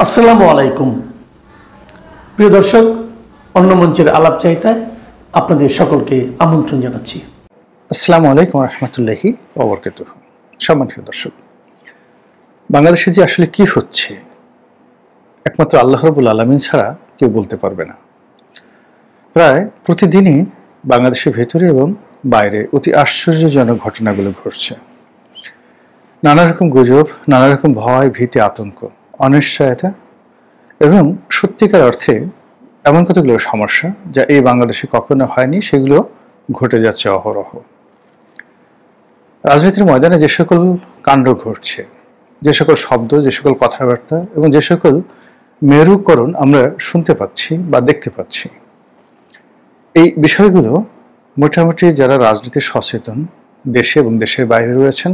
আসসালামু আলাইকুম প্রিয় দর্শক, অন্য মঞ্চের আলাপ চাইতায় আপনাদের সকলকে আমন্ত্রণ জানাচ্ছি। আসসালামু আলাইকুম রহমতুল্লাহি ওবরকাতুহু। সম্মানিত দর্শক, বাংলাদেশে যে আসলে কি হচ্ছে একমাত্র আল্লাহ রাব্বুল আলামিন ছাড়া কেউ বলতে পারবে না। প্রায় প্রতিদিনই বাংলাদেশের ভেতরে এবং বাইরে অতি আশ্চর্যজনক ঘটনাগুলো ঘটছে। নানা রকম গুজব, নানা রকম ভয়, ভীতি, আতঙ্ক, অনিশ্চয়তা এবং সত্যিকার অর্থে এমন কতগুলো সমস্যা যা এই বাংলাদেশে কখনো হয়নি, সেগুলো ঘটে যাচ্ছে অহরহ। রাজনীতির ময়দানে যে সকল কাণ্ড ঘটছে, যে সকল শব্দ, যে সকল কথাবার্তা এবং যে সকল মেরুকরণ আমরা শুনতে পাচ্ছি বা দেখতে পাচ্ছি, এই বিষয়গুলো মোটামুটি যারা রাজনীতি সচেতন দেশে এবং দেশের বাইরে রয়েছেন,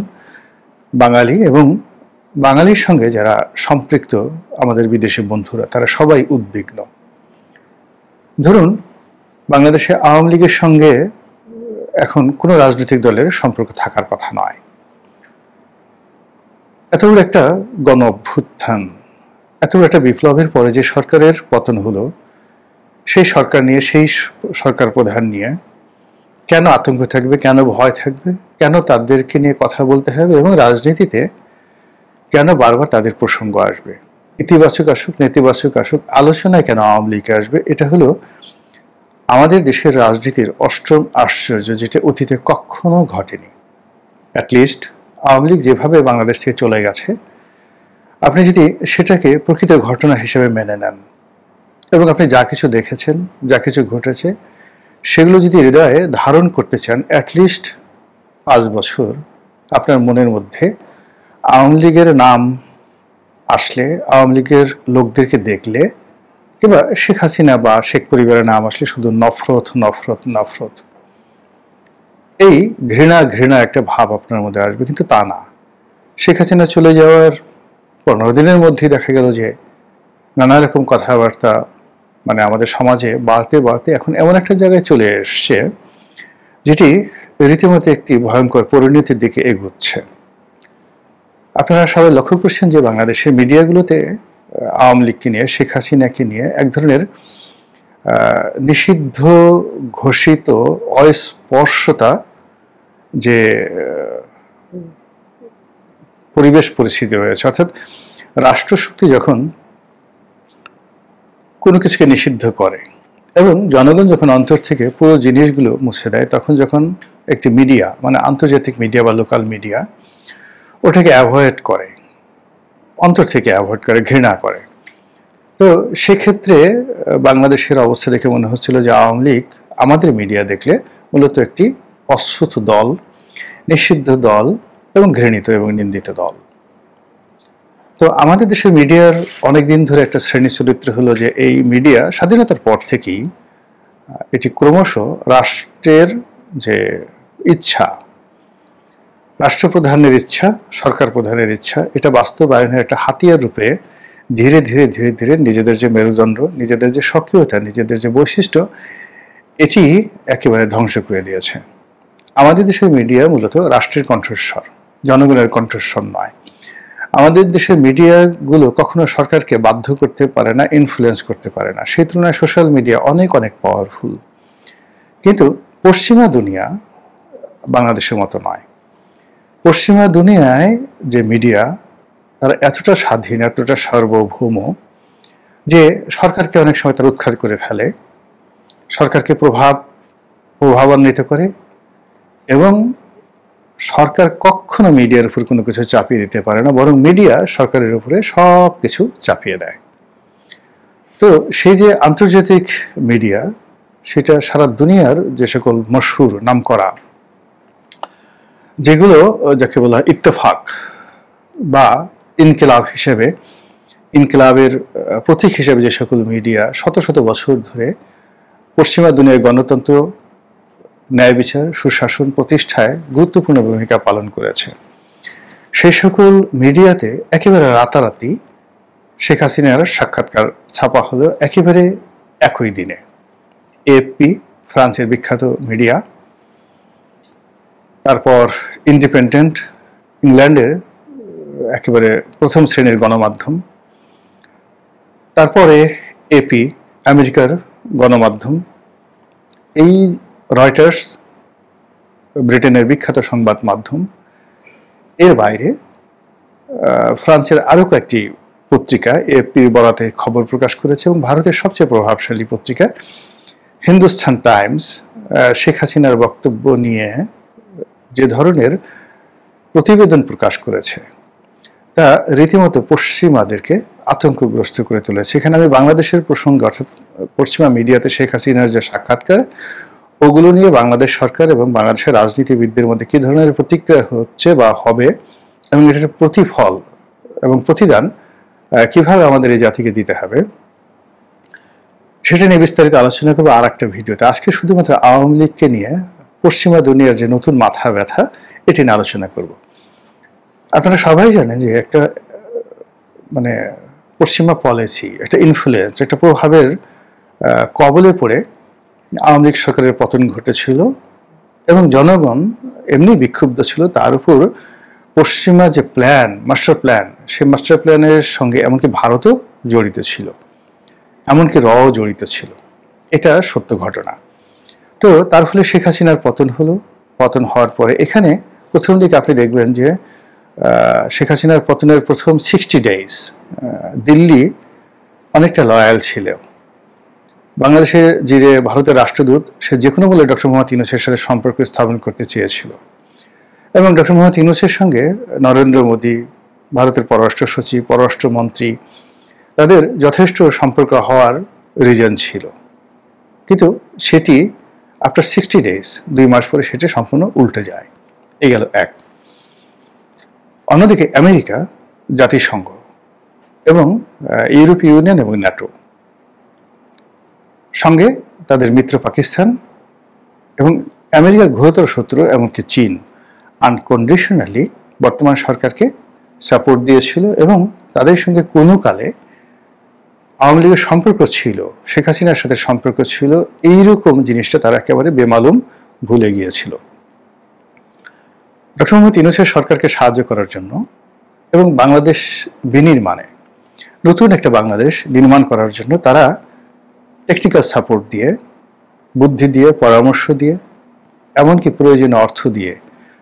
বাঙালি এবং বাঙালির সঙ্গে যারা সম্পৃক্ত আমাদের বিদেশি বন্ধুরা, তারা সবাই উদ্বিগ্ন। ধরুন, বাংলাদেশে আওয়ামী লীগের সঙ্গে এখন কোনো রাজনৈতিক দলের সম্পর্ক থাকার কথা নয়। এত বড় একটা গণ অভ্যুত্থান, এত বড় একটা বিপ্লবের পরে যে সরকারের পতন হলো, সেই সরকার নিয়ে, সেই সরকার প্রধান নিয়ে কেন আতঙ্ক থাকবে, কেন ভয় থাকবে, কেন তাদেরকে নিয়ে কথা বলতে হবে এবং রাজনীতিতে কেন বারবার তাদের প্রসঙ্গ আসবে? ইতিবাচক আসুক, নেতিবাচক আসুক, আলোচনায় কেন আওয়ামী লীগ আসবে? এটা হলো আমাদের দেশের রাজনীতির অষ্টম আশ্চর্য, যেটা অতীতে কখনো ঘটেনি। অ্যাটলিস্ট আওয়ামী লীগ যেভাবে বাংলাদেশ থেকে চলে গেছে, আপনি যদি সেটাকে প্রকৃত ঘটনা হিসেবে মেনে নেন এবং আপনি যা কিছু দেখেছেন, যা কিছু ঘটেছে, সেগুলো যদি হৃদয়ে ধারণ করতে চান, অ্যাটলিস্ট 5 বছর আপনার মনের মধ্যে আওয়ামী লীগের নাম আসলে, আওয়ামী লীগের লোকদেরকে দেখলে, কিংবা শেখ হাসিনা বা শেখ পরিবারের নাম আসলে শুধু নফরত নফরত নফরত, এই ঘৃণা ঘৃণা একটা ভাব আপনার মধ্যে আসবে। কিন্তু তা না। শেখ হাসিনা চলে যাওয়ার 15 দিনের মধ্যেই দেখা গেল যে নানা রকম কথাবার্তা মানে আমাদের সমাজে বাড়তে বাড়তে এখন এমন একটা জায়গায় চলে এসছে যেটি রীতিমতো একটি ভয়ঙ্কর পরিণতির দিকে এগোচ্ছে। আপনারা সবাই লক্ষ্য করছেন যে বাংলাদেশের মিডিয়াগুলোতে আওয়ামী লীগকে নিয়ে, শেখ হাসিনাকে নিয়ে এক ধরনের নিষিদ্ধ ঘোষিত অস্পর্শতা যে পরিবেশ পরিস্থিতি রয়েছে, অর্থাৎ রাষ্ট্রশক্তি যখন কোনো কিছুকে নিষিদ্ধ করে এবং জনগণ যখন অন্তর থেকে পুরো জিনিসগুলো মুছে দেয়, তখন যখন একটি মিডিয়া, মানে আন্তর্জাতিক মিডিয়া বা লোকাল মিডিয়া, ওটাকে অ্যাভয়েড করে, অন্তর থেকে অ্যাভয়েড করে, ঘৃণা করে, তো সেক্ষেত্রে বাংলাদেশের অবস্থা দেখে মনে হচ্ছিল যে আওয়ামী লীগ আমাদের মিডিয়া দেখলে মূলত একটি অশ্রুত দল, নিষিদ্ধ দল এবং ঘৃণিত এবং নিন্দিত দল। তো আমাদের দেশের মিডিয়ার অনেকদিন ধরে একটা শ্রেণী চরিত্র হলো যে এই মিডিয়া স্বাধীনতার পর থেকেই এটি ক্রমশ রাষ্ট্রের যে ইচ্ছা, রাষ্ট্রপ্রধানের ইচ্ছা, সরকার প্রধানের ইচ্ছা, এটা বাস্তবায়নের একটা হাতিয়ার রূপে ধীরে ধীরে ধীরে ধীরে নিজেদের যে মেরুদণ্ড, নিজেদের যে সক্রিয়তা, নিজেদের যে বৈশিষ্ট্য, এটি একেবারে ধ্বংস করে দিয়েছে। আমাদের দেশের মিডিয়া মূলত রাষ্ট্রের কণ্ঠস্বর, জনগণের কণ্ঠস্বর নয়। আমাদের দেশের মিডিয়াগুলো কখনো সরকারকে বাধ্য করতে পারে না, ইনফ্লুয়েন্স করতে পারে না। সেই তুলনায় সোশ্যাল মিডিয়া অনেক অনেক পাওয়ারফুল। কিন্তু পশ্চিমা দুনিয়া বাংলাদেশের মতো নয়। পশ্চিমা দুনিয়ায় যে মিডিয়া, তারা এতটা স্বাধীন, এতটা সার্বভৌম যে সরকারকে অনেক সময় তারা উৎখাত করে ফেলে, সরকারকে প্রভাবান্বিত করে, এবং সরকার কখনো মিডিয়ার উপর কোনো কিছু চাপিয়ে দিতে পারে না, বরং মিডিয়া সরকারের উপরে সব কিছু চাপিয়ে দেয়। তো সেই যে আন্তর্জাতিক মিডিয়া, সেটা সারা দুনিয়ার যে সকল মশহুর নামকরা, যেগুলো যাকে বলা হয় ইত্তেফাক বা ইনকিলাব হিসেবে, ইনকিলাবের প্রতীক হিসেবে যে সকল মিডিয়া শত শত বছর ধরে পশ্চিমা দুনিয়ায় গণতন্ত্র, ন্যায় বিচার, সুশাসন প্রতিষ্ঠায় গুরুত্বপূর্ণ ভূমিকা পালন করেছে, সেই সকল মিডিয়াতে একেবারে রাতারাতি শেখ হাসিনার সাক্ষাৎকার ছাপা হলো একেবারে একই দিনে। এএফপি, ফ্রান্সের বিখ্যাত মিডিয়া, তারপর ইন্ডিপেন্ডেন্ট, ইংল্যান্ডের একেবারে প্রথম শ্রেণীর গণমাধ্যম, তারপরে এপি, আমেরিকার গণমাধ্যম, এই রয়টার্স, ব্রিটেনের বিখ্যাত সংবাদ মাধ্যম, এর বাইরে ফ্রান্সের আরো কয়েকটি পত্রিকা এপির বরাতে খবর প্রকাশ করেছে, এবং ভারতের সবচেয়ে প্রভাবশালী পত্রিকা হিন্দুস্তান টাইমস শেখ হাসিনার বক্তব্য নিয়ে যে ধরনের প্রতিবেদন প্রকাশ করেছে তা রীতিমতো পশ্চিমাদেরকে আতঙ্কগ্রস্ত করে তুলেছে। এখানে আমি বাংলাদেশের প্রসঙ্গ, অর্থাৎ পশ্চিমা মিডিয়াতে শেখ হাসিনার যে সাক্ষাৎকার, ওগুলো নিয়ে বাংলাদেশ সরকার এবং বাংলাদেশের রাজনীতিবিদদের মধ্যে কি ধরনের প্রতিক্রিয়া হচ্ছে বা হবে, এবং এটার প্রতিফল এবং প্রতিদান কিভাবে আমাদের এই জাতিকে দিতে হবে, সেটা নিয়ে বিস্তারিত আলোচনা করবো আর একটা ভিডিওতে। আজকে শুধুমাত্র আওয়ামী লীগকে নিয়ে পশ্চিমা দুনিয়ার যে নতুন মাথা ব্যথা, এটি নিয়ে আলোচনা করব। আপনারা সবাই জানেন যে একটা মানে পশ্চিমা পলিসি, একটা ইনফ্লুয়েন্স, একটা প্রভাবের কবলে পড়ে আওয়ামী লীগ সরকারের পতন ঘটেছিল, এবং জনগণ এমনি বিক্ষুব্ধ ছিল। তার উপর পশ্চিমা যে প্ল্যান, মাস্টার প্ল্যান, সেই মাস্টার প্ল্যানের সঙ্গে এমনকি ভারতও জড়িত ছিল, এমনকি রও জড়িত ছিল। এটা সত্য ঘটনা। তো তার ফলে শেখ হাসিনার পতন হলো। পতন হওয়ার পরে এখানে প্রথম দিকে আপনি দেখবেন যে শেখ হাসিনার পতনের প্রথম 60 ডেজ দিল্লি অনেকটা লয়াল ছিল। বাংলাদেশে যে ভারতের রাষ্ট্রদূত, সে যে কোনো বলে ডক্টর মোহাম্মদ ইউনূসের সাথে সম্পর্ক স্থাপন করতে চেয়েছিল, এবং ডক্টর মোহাম্মদ ইউনূসের সঙ্গে নরেন্দ্র মোদী, ভারতের পররাষ্ট্র সচিব, পররাষ্ট্রমন্ত্রী, তাদের যথেষ্ট সম্পর্ক হওয়ার রিজন ছিল। কিন্তু সেটি আফটার 60 ডেজ, 2 মাস পরে সেটি সম্পূর্ণ উল্টে যায়। এই গেল এক। অন্যদিকে আমেরিকা, জাতিসংঘ এবং ইউরোপীয় ইউনিয়ন এবং ন্যাটো, সঙ্গে তাদের মিত্র পাকিস্তান এবং আমেরিকার ঘোরতর শত্রু এমনকি চীন আনকন্ডিশনালি বর্তমান সরকারকে সাপোর্ট দিয়েছিল, এবং তাদের সঙ্গে কোনো কালে আওয়ামী লীগের সম্পর্ক ছিল, শেখ হাসিনার সাথে সম্পর্ক ছিল, এইরকম জিনিসটা তারা একেবারে বেমালুম ভুলে গিয়েছিল। ডক্টর মোহাম্মদ ইউনূসের সরকারকে সাহায্য করার জন্য এবং বাংলাদেশ বিনির্মাণে, নতুন একটা বাংলাদেশ নির্মাণ করার জন্য তারা টেকনিক্যাল সাপোর্ট দিয়ে, বুদ্ধি দিয়ে, পরামর্শ দিয়ে, এমনকি প্রয়োজনীয় অর্থ দিয়ে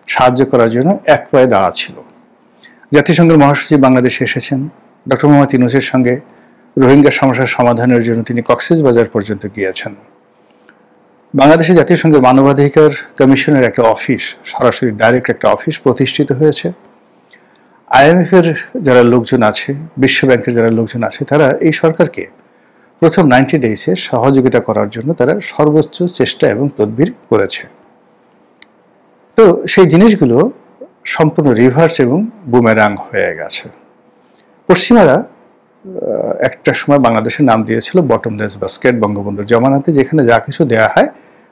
সাহায্য করার জন্য এক পায়ে দাঁড়া ছিল। জাতিসংঘের মহাসচিব বাংলাদেশে এসেছেন। ডক্টর মোহাম্মদ ইউনূসের সঙ্গে রোহিঙ্গা সমস্যার সমাধানের জন্য তিনি কক্সবাজার পর্যন্ত গিয়েছেন। বাংলাদেশে জাতিসংঘের মানবাধিকার কমিশনের একটা অফিস, সরাসরি ডাইরেক্ট একটা অফিস প্রতিষ্ঠিত হয়েছে। IMF এর যারা লোকজন আছে, বিশ্ব ব্যাংকের যারা লোকজন আছে, তারা এই সরকারকে প্রথম 90 ডেজে সহযোগিতা করার জন্য তারা সর্বোচ্চ চেষ্টা এবং তদবির করেছে। তো সেই জিনিসগুলো সম্পূর্ণ রিভার্স এবং বুমেরাং হয়ে গেছে। পশ্চিমারা একটা সময় বাংলাদেশের নাম দিয়েছিল বটমলেস বাস্কেট, বঙ্গবন্ধুর জমানাতে, যেখানে যা কিছু দেয়া হয়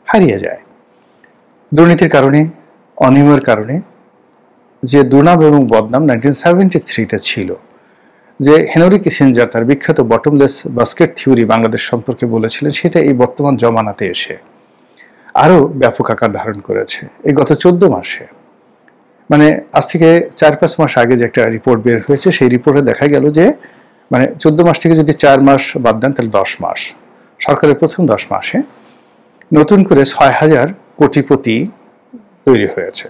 হারিয়ে যায়। দুর্নীতির কারণে, অনিয়মের কারণে যে দুর্নাম এবং বদনাম 1973-তে ছিল, যে হেনরি কিসিঞ্জার তার বিখ্যাত বটমলেস বাস্কেট থিওরি বাংলাদেশ সম্পর্কে বলেছিলেন, সেটা এই বর্তমান জমানাতে এসে আরো ব্যাপক আকার ধারণ করেছে। এই গত 14 মাসে, মানে আজ থেকে 4-5 মাস আগে যে একটা রিপোর্ট বের হয়েছে, সেই রিপোর্টে দেখা গেল যে মানে 14 মাস থেকে যদি 4 মাস বাদ দেন তাহলে 10 মাস, সরকারের প্রথম 10 মাসে নতুন করে 6,000 কোটিপতি তৈরি হয়েছে,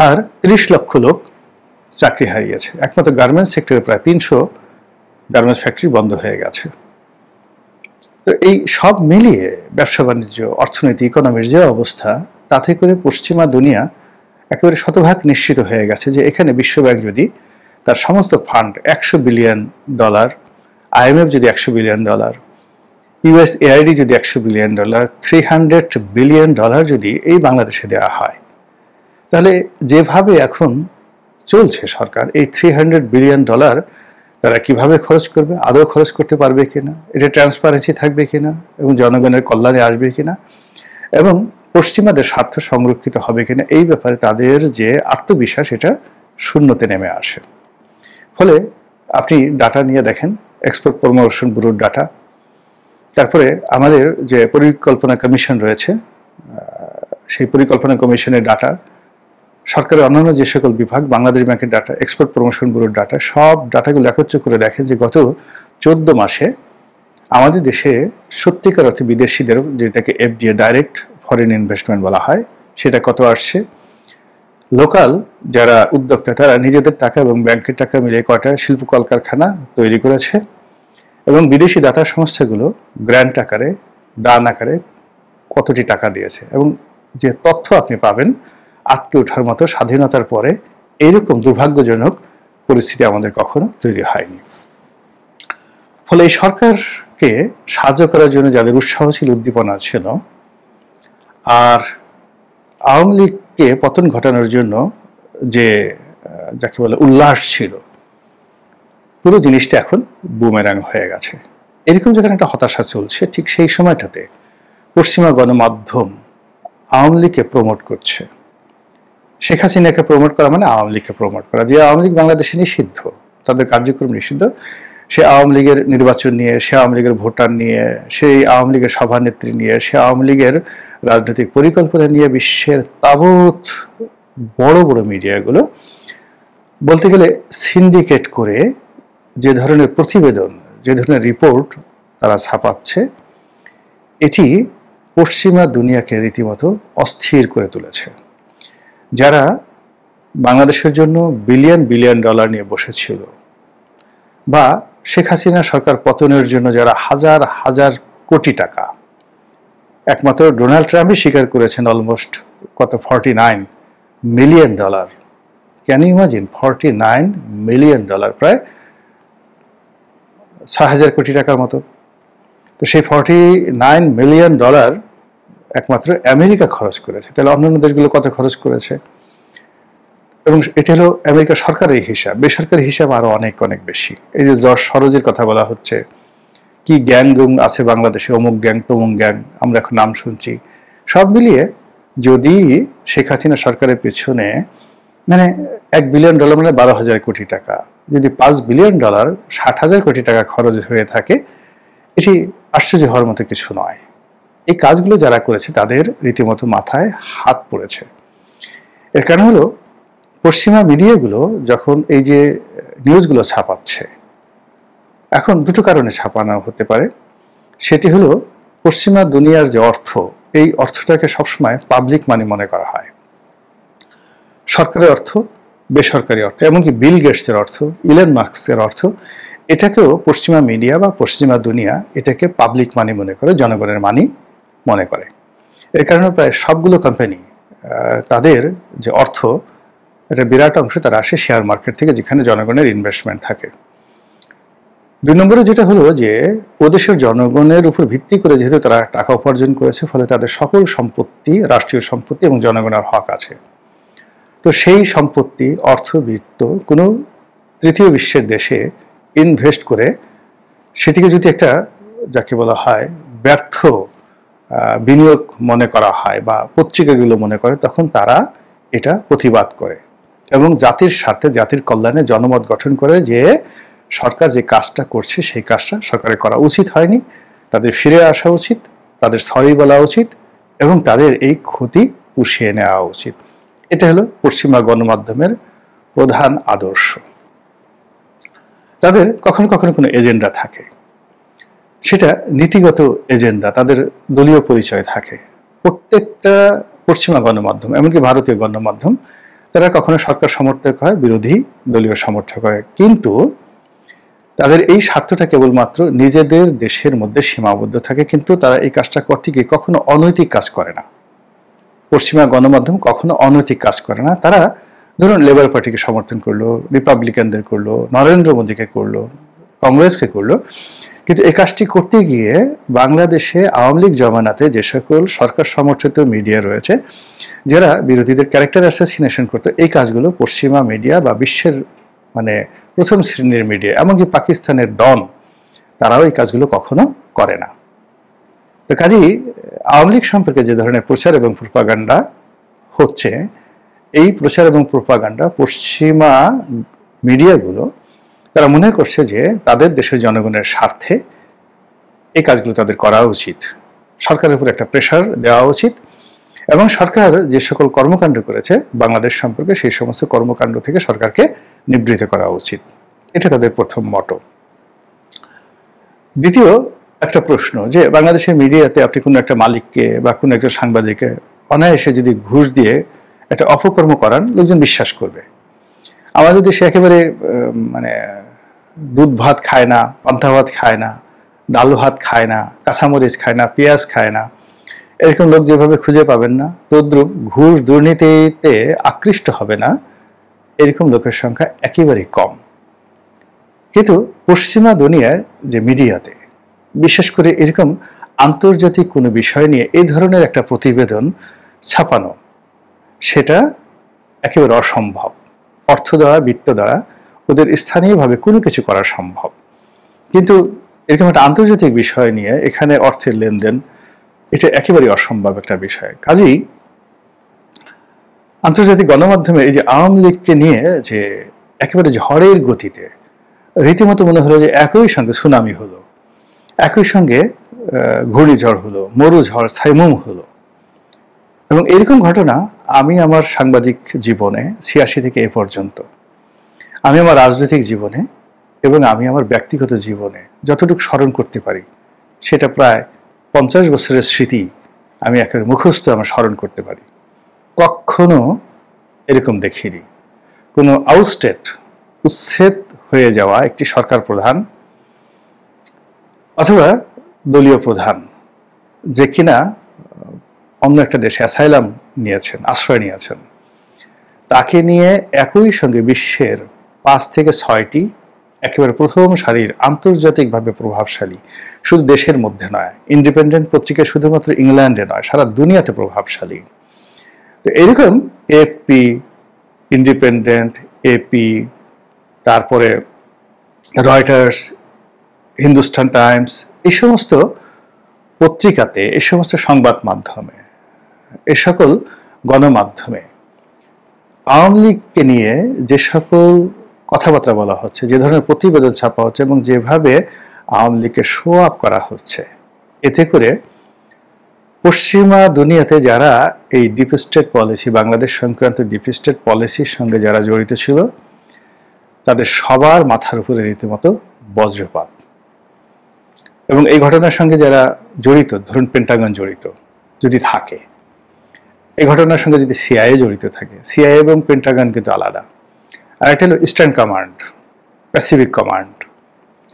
আর 30 লক্ষ লোক চাকরি হারিয়েছে। একমাত্র গার্মেন্টস সেক্টরে প্রায় 300 গার্মেন্টস ফ্যাক্টরি বন্ধ হয়ে গেছে। তো এই সব মিলিয়ে ব্যবসা বাণিজ্য, অর্থনীতি, ইকোনমির যে অবস্থা, তাতে করে পশ্চিমা দুনিয়া একেবারে শতভাগ নিশ্চিত হয়ে গেছে যে এখানে বিশ্বব্যাংক যদি তার সমস্ত ফান্ড $100 বিলিয়ন, IMF যদি $100 বিলিয়ন, USAID যদি $100 বিলিয়ন, $300 বিলিয়ন যদি এই বাংলাদেশে দেওয়া হয়, তাহলে যেভাবে এখন চলছে সরকার, এই $300 বিলিয়ন তারা কিভাবে খরচ করবে, আদৌ খরচ করতে পারবে কিনা, এটা ট্রান্সপারেন্সি থাকবে কিনা, এবং জনগণের কল্যাণে আসবে কিনা, এবং পশ্চিমাদের স্বার্থ সংরক্ষিত হবে কিনা, এই ব্যাপারে তাদের যে আত্মবিশ্বাস, এটা শূন্যতে নেমে আসে। ফলে আপনি ডাটা নিয়ে দেখেন, এক্সপোর্ট প্রমোশন ব্যুরোর ডাটা, তারপরে আমাদের যে পরিকল্পনা কমিশন রয়েছে, সেই পরিকল্পনা কমিশনের ডাটা, সরকারের অন্যান্য যে সকল বিভাগ, বাংলাদেশ ব্যাংকের ডাটা, এক্সপোর্ট প্রমোশন ব্যুরোর ডাটা, সব ডাটাগুলো একত্র করে দেখেন যে গত 14 মাসে আমাদের দেশে সত্যিকার অর্থে বিদেশিদের, যেটাকে এফডিআই ডাইরেক্ট ফরেন ইনভেস্টমেন্ট বলা হয়, সেটা কত আসছে। লোকাল যারা উদ্যোক্তা তারা নিজেদের টাকা এবং ব্যাংকের টাকা মিলিয়ে কয়টা শিল্প কলকারখানা তৈরি করেছে, এবং বিদেশি দাতা সংস্থাগুলো গ্র্যান্ট আকারে, দান আকারে কতটি টাকা দিয়েছে। এবং যে তথ্য আপনি পাবেন, আটকে ওঠার মতো স্বাধীনতার পরে এইরকম দুর্ভাগ্যজনক পরিস্থিতি আমাদের কখনো তৈরি হয়নি। ফলে এই সরকারকে সাহায্য করার জন্য যাদের উৎসাহ ছিল, উদ্দীপনা ছিল, আর আওয়ামী লীগকে পতন ঘটানোর জন্য যে যাকে বলে উল্লাস ছিল, পুরো জিনিসটা এখন বুমেরাং হয়ে গেছে। এরকম যখন একটা হতাশা চলছে, ঠিক সেই সময়টাতে পশ্চিমা গণমাধ্যম আওয়ামী লীগকে প্রমোট করছে। শেখ হাসিনাকে প্রমোট করা মানে আওয়ামী লীগকে প্রমোট করা। যে আওয়ামী লীগ বাংলাদেশে নিষিদ্ধ, তাদের কার্যক্রম নিষিদ্ধ, সে আওয়ামী লীগের নির্বাচন নিয়ে, সে আওয়ামী লীগের ভোটার নিয়ে, সেই আওয়ামী লীগের সভানেত্রী নিয়ে, সে আওয়ামী লীগের রাজনৈতিক পরিকল্পনা নিয়ে বিশ্বের তাবৎ বড় বড় মিডিয়াগুলো বলতে গেলে সিন্ডিকেট করে যে ধরনের প্রতিবেদন, যে ধরনের রিপোর্ট তারা ছাপাচ্ছে, এটি পশ্চিমা দুনিয়াকে রীতিমতো অস্থির করে তুলেছে। যারা বাংলাদেশের জন্য বিলিয়ন বিলিয়ন ডলার নিয়ে বসেছিল, বা শেখ হাসিনা সরকার পতনের জন্য যারা হাজার হাজার কোটি টাকা, একমাত্র ডোনাল্ড ট্রাম্পই স্বীকার করেছেন অলমোস্ট কত 49 million dollar. Can you imagine 49 million dollar, প্রায় 6,000 কোটি টাকার মতো। তো সেই 49 মিলিয়ন ডলার একমাত্র আমেরিকা খরচ করেছে, তাহলে অন্যান্য দেশগুলো কত খরচ করেছে? এবং এটা হলো আমেরিকা সরকারের হিসাব, বেসরকারি হিসাব আরো অনেক অনেক বেশি। এই যে জর্জ সরোজের কথা বলা হচ্ছে, কি গ্যাং গুং আছে বাংলাদেশে, অমুক গ্যাং তমুক গ্যাং, আমরা এখন নাম শুনছি। সব মিলিয়ে যদি শেখ হাসিনা সরকারের পেছনে মানে $1 বিলিয়ন মানে 12,000 কোটি টাকা, যদি $5 বিলিয়ন 60,000 কোটি টাকা খরচ হয়ে থাকে, এটি আশ্চর্য হওয়ার মতো কিছু নয়। এই কাজগুলো যারা করেছে তাদের রীতিমতো মাথায় হাত পড়েছে। এর কারণ হলো পশ্চিমা মিডিয়াগুলো যখন এই যে নিউজগুলো ছাপাচ্ছে, এখন দুটো কারণে ছাপানো হতে পারে। সেটি হলো পশ্চিমা দুনিয়ার যে অর্থ, এই অর্থটাকে সবসময় পাবলিক মানি মনে করা হয়। সরকারের অর্থ, বেসরকারি অর্থ, এমনকি বিল গেটসের অর্থ, ইলন মাস্কের অর্থ, এটাকেও পশ্চিমা মিডিয়া বা পশ্চিমা দুনিয়া এটাকে পাবলিক মানি মনে করে, জনগণের মানি মনে করে। এর কারণে প্রায় সবগুলো কোম্পানি তাদের যে অর্থ, এটা বিরাট অংশ তারা আসে শেয়ার মার্কেট থেকে, যেখানে জনগণের ইনভেস্টমেন্ট থাকে। 2 নম্বরে যেটা হলো যে ওদেশের জনগণের উপর ভিত্তি করে যেহেতু তারা টাকা উপার্জন করেছে, ফলে তাদের সকল সম্পত্তি রাষ্ট্রীয় সম্পত্তি এবং জনগণের হক আছে। তো সেই সম্পত্তি, অর্থবিত্ত কোনো তৃতীয় বিশ্বের দেশে ইনভেস্ট করে সেটিকে যদি একটা যাকে বলা হয় ব্যর্থ বিনিয়োগ মনে করা হয় বা পত্রিকাগুলো মনে করে, তখন তারা এটা প্রতিবাদ করে এবং জাতির স্বার্থে, জাতির কল্যাণে জনমত গঠন করে যে সরকার যে কাজটা করছে সেই কাজটা সরকারের করা উচিত হয়নি, তাদের ফিরে আসা উচিত, তাদের সরি বলা উচিত এবং তাদের এই ক্ষতি পুষিয়ে নেওয়া উচিত। এটা হলো পশ্চিমা গণমাধ্যমের প্রধান আদর্শ। তাদের কখনো কখনো কোনো এজেন্ডা থাকে, সেটা নীতিগত এজেন্ডা, তাদের দলীয় পরিচয় থাকে। প্রত্যেকটা পশ্চিমা গণমাধ্যম, এমনকি ভারতীয় গণমাধ্যম, তারা কখনো সরকার সমর্থক হয়, বিরোধী দলীয় সমর্থক হয়, কিন্তু তাদের এই স্বার্থটা কেবলমাত্র নিজেদের দেশের মধ্যে সীমাবদ্ধ থাকে। কিন্তু তারা এই কাজটা করতে গিয়ে কখনো অনৈতিক কাজ করে না। পশ্চিমা গণমাধ্যম কখনো অনৈতিক কাজ করে না। তারা ধরুন লেবার পার্টিকে সমর্থন করলো, রিপাবলিকানদের করলো, নরেন্দ্র মোদীকে করলো, কংগ্রেসকে করলো, কিন্তু এই কাজটি করতে গিয়ে বাংলাদেশে আওয়ামী লীগ জমানাতে যে সকল সরকার সমর্থিত মিডিয়া রয়েছে, যারা বিরোধীদের ক্যারেক্টার অ্যাসাসিনেশন করতো, এই কাজগুলো পশ্চিমা মিডিয়া বা বিশ্বের মানে প্রথম শ্রেণীর মিডিয়া, এমনকি পাকিস্তানের ডন, তারাও এই কাজগুলো কখনো করে না। তো কাজেই আওয়ামী লীগ সম্পর্কে যে ধরনের প্রচার এবং প্রোপাগান্ডা হচ্ছে, এই প্রচার এবং প্রোপাগান্ডা পশ্চিমা মিডিয়াগুলো তারা মনে করছে যে তাদের দেশের জনগণের স্বার্থে এই কাজগুলো তাদের করা উচিত, সরকারের উপর একটা প্রেশার দেওয়া উচিত এবং সরকার যে সকল কর্মকাণ্ড করেছে বাংলাদেশ সম্পর্কে, সেই সমস্ত কর্মকাণ্ড থেকে সরকারকে নিবৃত্ত করা উচিত। এটা তাদের প্রথম মটো। দ্বিতীয় একটা প্রশ্ন যে বাংলাদেশের মিডিয়াতে আপনি কোনো একটা মালিককে বা কোনো একটা সাংবাদিককে অনায়াসে যদি ঘুষ দিয়ে একটা অপকর্ম করান, লোকজন বিশ্বাস করবে। আমাদের দেশে একেবারে মানে দুধ ভাত খায় না, পান্তা ভাত খায় না, ডাল ভাত খায় না, কাঁচামরিচ খায় না, পেঁয়াজ খায় না, এরকম লোক যেভাবে খুঁজে পাবেন না, তদ্রূপ ঘুষ দুর্নীতিতে আকৃষ্ট হবে না এরকম লোকের সংখ্যা একেবারেই কম। কিন্তু পশ্চিমা দুনিয়ার যে মিডিয়াতে বিশেষ করে এরকম আন্তর্জাতিক কোনো বিষয় নিয়ে এই ধরনের একটা প্রতিবেদন ছাপানো, সেটা একেবারে অসম্ভব। অর্থ দ্বারা, বিত্ত দ্বারা ওদের স্থানীয়ভাবে কোনো কিছু করা সম্ভব, কিন্তু এরকম একটা আন্তর্জাতিক বিষয় নিয়ে এখানে অর্থের লেনদেন, এটা একেবারে অসম্ভব একটা বিষয়। কাজেই আন্তর্জাতিক গণমাধ্যমে এই যে আওয়ামী লীগকে নিয়ে যে একেবারে ঝড়ের গতিতে রীতিমতো মনে হলো যে একই সঙ্গে সুনামি হলো, একই সঙ্গে ঘূর্ণিঝড় হলো, মরুঝড়, সাইমুম হলো। এবং এরকম ঘটনা আমি আমার সাংবাদিক জীবনে ৮৬ থেকে এ পর্যন্ত, আমি আমার রাজনৈতিক জীবনে এবং আমি আমার ব্যক্তিগত জীবনে যতটুকু স্মরণ করতে পারি, সেটা প্রায় ৫০ বছরের স্মৃতি আমি একেবারে মুখস্থ আমার স্মরণ করতে পারি। কখনো এরকম দেখিনি কোনো আউটস্টেট, উচ্ছেদ হয়ে যাওয়া একটি সরকার প্রধান অথবা দলীয় প্রধান, যে কিনা অন্য একটা দেশে অ্যাসাইলাম নিয়েছেন, আশ্রয় নিয়েছেন, তাকে নিয়ে একই সঙ্গে বিশ্বের ৫ থেকে ৬টি একেবারে প্রথম সারির আন্তর্জাতিকভাবে প্রভাবশালী, শুধু দেশের মধ্যে নয়, ইন্ডিপেন্ডেন্ট পত্রিকা শুধুমাত্র ইংল্যান্ডে নয়, সারা দুনিয়াতে প্রভাবশালী। তো এরকম এপি, ইন্ডিপেন্ডেন্ট, এপি, তারপরে রয়টার্স, হিন্দুস্তান টাইমস, এই সমস্ত পত্রিকাতে, এই সমস্ত সংবাদ মাধ্যমে, এ সকল গণমাধ্যমে আওয়ামী লীগকে নিয়ে যে সকল কথাবার্তা বলা হচ্ছে, যে ধরনের প্রতিবেদন ছাপা হচ্ছে এবং যেভাবে আওয়ামী লীগকে শো আপ করা হচ্ছে, এতে করে পশ্চিমা দুনিয়াতে যারা এই ডিপ স্টেট পলিসি, বাংলাদেশ সংক্রান্ত ডিপ স্টেট পলিসির সঙ্গে যারা জড়িত ছিল, তাদের সবার মাথার উপরে রীতিমতো বজ্রপাত। এবং এই ঘটনার সঙ্গে যারা জড়িত, ধরুন পেন্টাগন জড়িত যদি থাকে, এই ঘটনার সঙ্গে যদি সিআইএ জড়িত থাকে, সিআইএ এবং পেন্টাগন কিন্তু আলাদা। আর একটা হলো ইস্টার্ন কমান্ড, প্যাসিফিক কমান্ড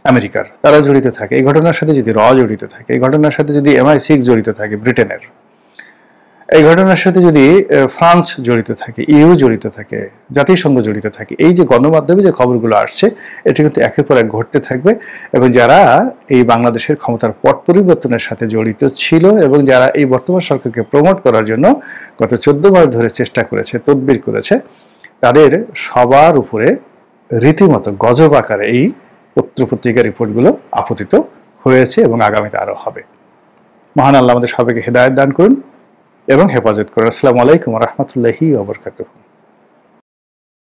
আমেরিকার, তারা জড়িত থাকে। এই ঘটনার সাথে যদি জড়িত থাকে, এই ঘটনার সাথে যদি MI6 জড়িত থাকে ব্রিটেনের, এই ঘটনার সাথে যদি ফ্রান্স জড়িত থাকে, ইউ জড়িত থাকে, জাতিসংঘ জড়িত থাকে, এই যে গণমাধ্যমে যে খবরগুলো আসছে, এটা কিন্তু একের পর এক ঘটতে থাকবে। এবং যারা এই বাংলাদেশের ক্ষমতার পট পরিবর্তনের সাথে জড়িত ছিল এবং যারা এই বর্তমান সরকারকে প্রমোট করার জন্য গত 14 মাস ধরে চেষ্টা করেছে, তদবির করেছে, তাদের সবার উপরে রীতিমতো গজব আকারে এই পত্রপত্রিকা রিপোর্টগুলো আপতিত হয়েছে এবং আগামীতে আরো হবে। মহান আল্লাহ আমাদের সবাইকে হেদায়েত দান করুন এবং হেফাজত করুন। আসসালামু আলাইকুম ওয়া রাহমাতুল্লাহি ওয়া বারাকাতুহু।